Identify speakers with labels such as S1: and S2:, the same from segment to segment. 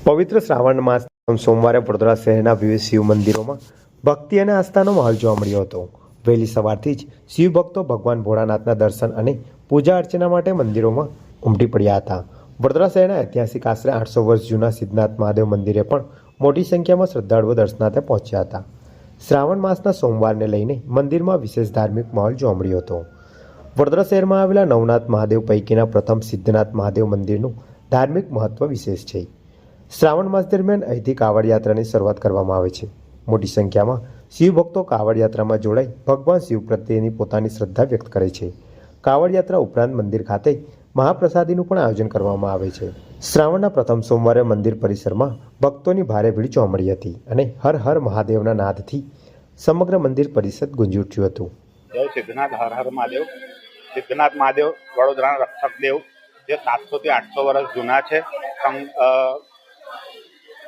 S1: પવિત્ર શ્રાવણ માસ સોમવારે વડોદરા શહેરના વિવિધ શિવ મંદિરોમાં ભક્તિ અને આસ્થાનો માહોલ જોવા મળ્યો હતો. વહેલી સવારથી જ શિવ ભક્તો ભગવાન ભોળાનાથના દર્શન અને પૂજા અર્ચના માટે મંદિરોમાં ઉમટી પડ્યા હતા. વડોદરા શહેરના ઐતિહાસિક આશરે 800 વર્ષ જૂના સિદ્ધનાથ મહાદેવ મંદિરે પણ મોટી સંખ્યામાં શ્રદ્ધાળુઓ દર્શનાર્થે પહોંચ્યા હતા. શ્રાવણ માસના સોમવારને લઈને મંદિરમાં વિશેષ ધાર્મિક માહોલ જોવા મળ્યો હતો. વડોદરા શહેરમાં આવેલા નવનાથ મહાદેવ પૈકીના પ્રથમ સિદ્ધનાથ મહાદેવ મંદિરનું ધાર્મિક મહત્વ વિશેષ છે. શ્રાવણ માસ દરમિયાન અહીંથી કાવડ યાત્રાની શરૂઆત કરવામાં આવે છે. મોટી સંખ્યામાં શિવ ભક્તો કાવડ યાત્રામાં જોડાઈ ભગવાન શિવ પ્રત્યેની પોતાની શ્રદ્ધા વ્યક્ત કરે છે. કાવડ યાત્રા ઉપરાંત મંદિર ખાતે મહાપ્રસાદીનું પણ આયોજન કરવામાં આવે છે. શ્રાવણના પ્રથમ સોમવારે મંદિર પરિસરમાં ભક્તોની ભારે ભીડ જોવા મળી હતી અને હર હર મહાદેવના નાદથી સમગ્ર મંદિર પરિસર ગુંજી ઉઠ્યું હતું.
S2: જય સિદ્ધનાથ, હર હર મહાદેવ. સિદ્ધનાથ મહાદેવ વડોદરાના રક્ષક દેવ જે 700 થી 800 વર્ષ જૂના છે.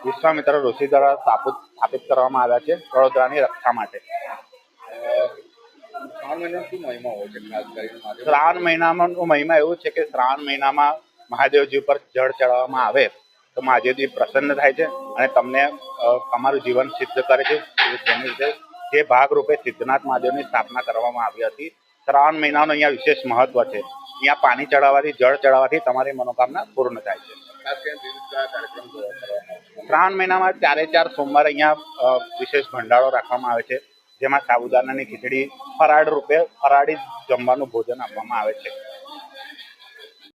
S2: વિશ્વામિત્ર ઋષિ દ્વારા સ્થાપિત કરવામાં આવ્યા છે વડોદરાની રક્ષા માટે. શ્રાવણ મહિનામાં મહિમા એવું છે કે શ્રાવણ મહિનામાં મહાદેવજી ઉપર જળ ચડાવવામાં આવે તો મહાદેવજી પ્રસન્ન થાય છે અને તમને તમારું જીવન સિદ્ધ કરે છે. જે ભાગરૂપે સિદ્ધનાથ મહાદેવની સ્થાપના કરવામાં આવી હતી. શ્રાવણ મહિનાનો અહીંયા વિશેષ મહત્વ છે. અહીંયા પાણી ચડાવવાથી, જળ ચડાવવાથી તમારી મનોકામના પૂર્ણ થાય છે. શ્રાવણ મહિનામાં 4 સોમવાર અહીંયા વિશેષ ભંડારો રાખવામાં આવે છે, જેમાં સાબુદાનાની ખીચડી ફરાળી જમવાનું ભોજન આપવામાં આવે છે.